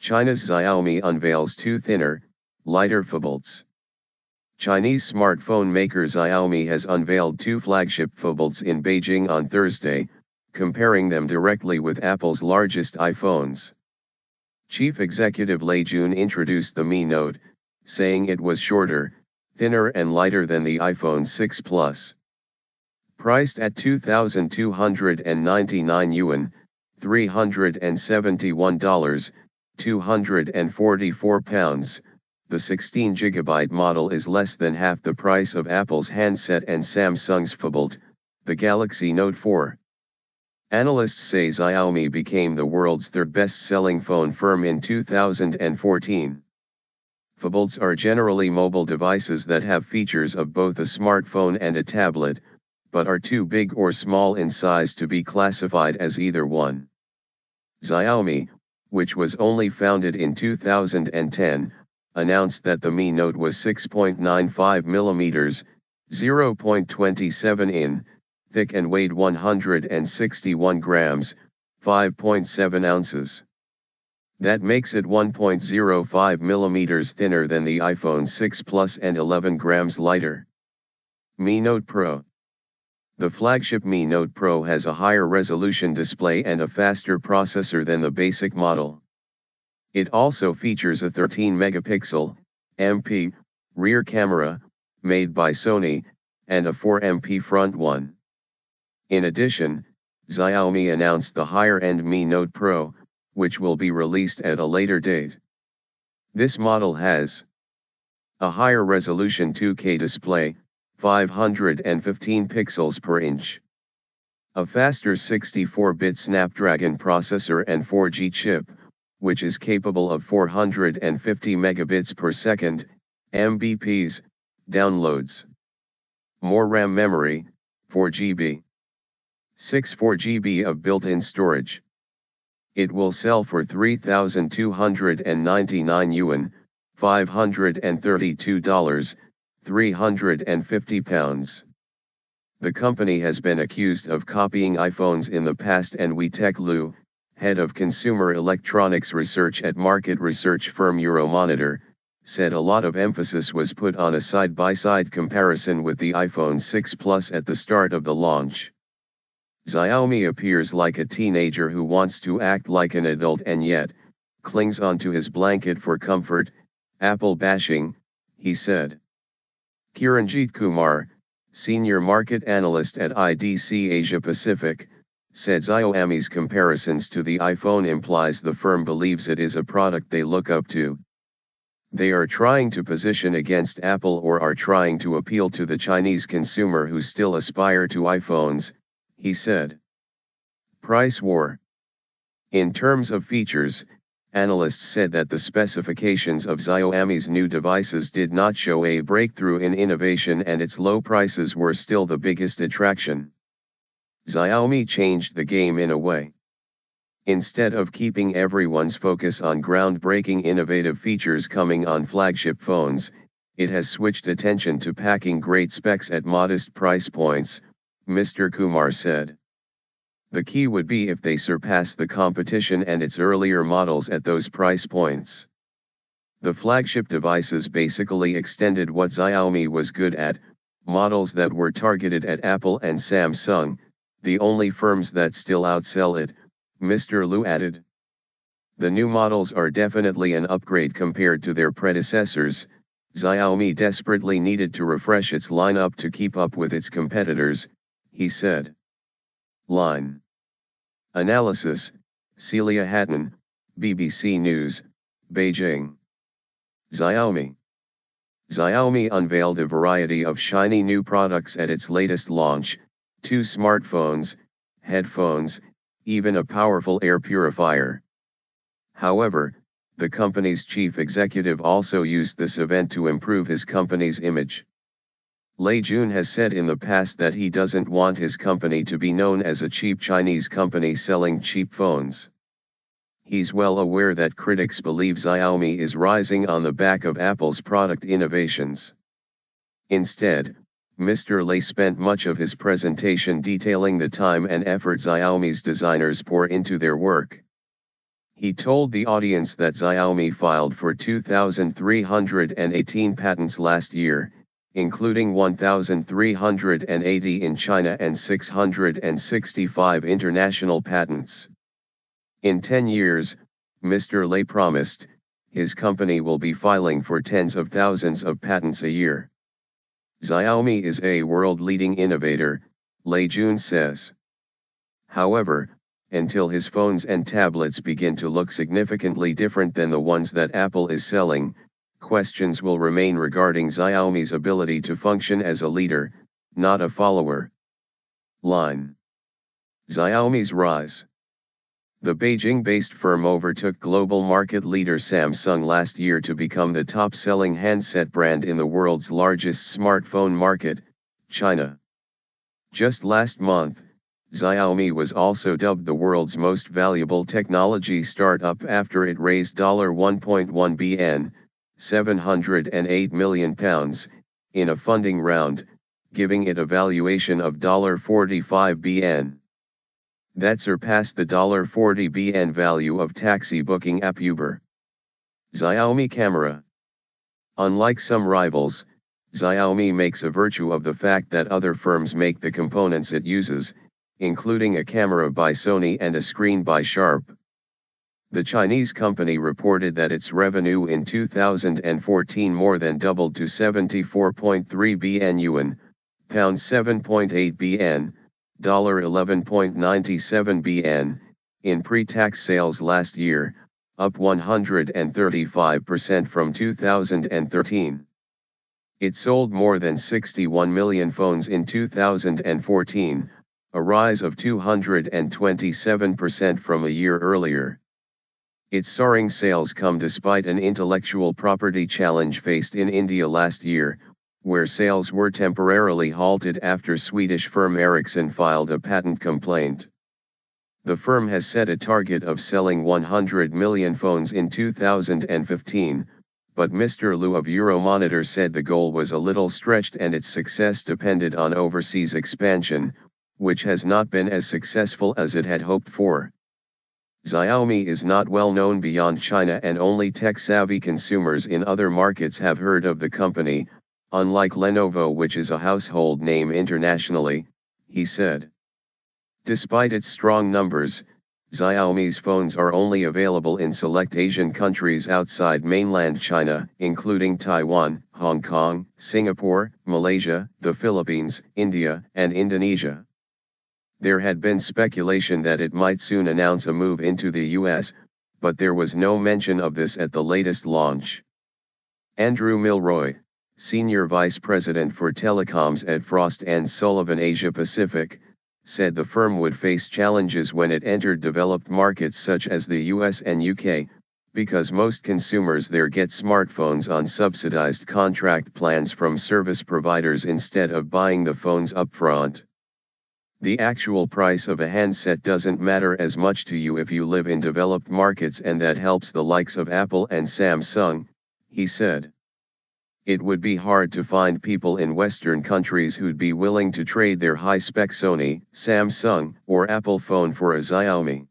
China's Xiaomi unveils two thinner, lighter phablets. Chinese smartphone maker Xiaomi has unveiled two flagship phablets in Beijing on Thursday, comparing them directly with Apple's largest iPhones. Chief Executive Lei Jun introduced the Mi Note, saying it was shorter, thinner and lighter than the iPhone 6 Plus. Priced at 2,299 yuan, $371, 244 pounds, the 16GB model is less than half the price of Apple's handset and Samsung's phablet, the Galaxy Note 4. Analysts say Xiaomi became the world's third best-selling phone firm in 2014. Phablets are generally mobile devices that have features of both a smartphone and a tablet, but are too big or small in size to be classified as either one. Xiaomi, which was only founded in 2010, announced that the Mi Note was 6.95 mm, 0.27 in, thick and weighed 161 grams, 5.7 ounces. That makes it 1.05 mm thinner than the iPhone 6 Plus and 11 grams lighter. Mi Note Pro. The flagship Mi Note Pro has a higher resolution display and a faster processor than the basic model. It also features a 13-megapixel (MP) rear camera, made by Sony, and a 4-MP front one. In addition, Xiaomi announced the higher-end Mi Note Pro, which will be released at a later date. This model has a higher resolution 2K display, 515 pixels per inch. A faster 64-bit Snapdragon processor and 4G chip, which is capable of 450 megabits per second, mbps, downloads. More RAM memory, 4GB. 4GB of built-in storage. It will sell for 3,299 yuan, $532, 350 pounds. The company has been accused of copying iPhones in the past, and Wei-Tek Liu, head of consumer electronics research at market research firm Euromonitor, said a lot of emphasis was put on a side-by-side comparison with the iPhone 6 Plus at the start of the launch. Xiaomi appears like a teenager who wants to act like an adult and yet clings onto his blanket for comfort. Apple bashing, he said. Kiranjit Kumar, senior market analyst at IDC Asia Pacific, said Xiaomi's comparisons to the iPhone implies the firm believes it is a product they look up to. They are trying to position against Apple or are trying to appeal to the Chinese consumer who still aspire to iPhones, he said. Price war. In terms of features, analysts said that the specifications of Xiaomi's new devices did not show a breakthrough in innovation, and its low prices were still the biggest attraction. Xiaomi changed the game in a way. Instead of keeping everyone's focus on groundbreaking innovative features coming on flagship phones, it has switched attention to packing great specs at modest price points, Mr. Kumar said. The key would be if they surpass the competition and its earlier models at those price points. The flagship devices basically extended what Xiaomi was good at, models that were targeted at Apple and Samsung, the only firms that still outsell it, Mr. Liu added. The new models are definitely an upgrade compared to their predecessors. Xiaomi desperately needed to refresh its lineup to keep up with its competitors, he said. Line analysis, Celia Hatton, BBC News, Beijing. Xiaomi unveiled a variety of shiny new products at its latest launch, 2 smartphones, headphones, even a powerful air purifier. However, the company's chief executive also used this event to improve his company's image. Lei Jun has said in the past that he doesn't want his company to be known as a cheap Chinese company selling cheap phones. He's well aware that critics believe Xiaomi is rising on the back of Apple's product innovations. Instead, Mr. Lei spent much of his presentation detailing the time and effort Xiaomi's designers pour into their work. He told the audience that Xiaomi filed for 2,318 patents last year, including 1,380 in China and 665 international patents. In 10 years, Mr. Lei promised, his company will be filing for tens of thousands of patents a year. Xiaomi is a world-leading innovator, Lei Jun says. However, until his phones and tablets begin to look significantly different than the ones that Apple is selling, questions will remain regarding Xiaomi's ability to function as a leader, not a follower. Line. Xiaomi's rise. The Beijing-based firm overtook global market leader Samsung last year to become the top-selling handset brand in the world's largest smartphone market, China. Just last month, Xiaomi was also dubbed the world's most valuable technology startup after it raised $1.1 billion, £708 million, in a funding round, giving it a valuation of $45 billion. That surpassed the $40 billion value of taxi booking app Uber. Xiaomi camera. Unlike some rivals, Xiaomi makes a virtue of the fact that other firms make the components it uses, including a camera by Sony and a screen by Sharp. The Chinese company reported that its revenue in 2014 more than doubled to 74.3 billion yuan, pound 7.8 billion, $11.97 billion, in pre-tax sales last year, up 135% from 2013. It sold more than 61 million phones in 2014, a rise of 227% from a year earlier. Its soaring sales come despite an intellectual property challenge faced in India last year, where sales were temporarily halted after Swedish firm Ericsson filed a patent complaint. The firm has set a target of selling 100 million phones in 2015, but Mr. Liu of Euromonitor said the goal was a little stretched and its success depended on overseas expansion, which has not been as successful as it had hoped for. Xiaomi is not well known beyond China and only tech-savvy consumers in other markets have heard of the company, unlike Lenovo, which is a household name internationally, he said. Despite its strong numbers, Xiaomi's phones are only available in select Asian countries outside mainland China, including Taiwan, Hong Kong, Singapore, Malaysia, the Philippines, India, and Indonesia. There had been speculation that it might soon announce a move into the US, but there was no mention of this at the latest launch. Andrew Milroy, Senior Vice President for Telecoms at Frost & Sullivan Asia Pacific, said the firm would face challenges when it entered developed markets such as the US and UK, because most consumers there get smartphones on subsidized contract plans from service providers instead of buying the phones upfront. The actual price of a handset doesn't matter as much to you if you live in developed markets, and that helps the likes of Apple and Samsung, he said. It would be hard to find people in Western countries who'd be willing to trade their high-spec Sony, Samsung, or Apple phone for a Xiaomi.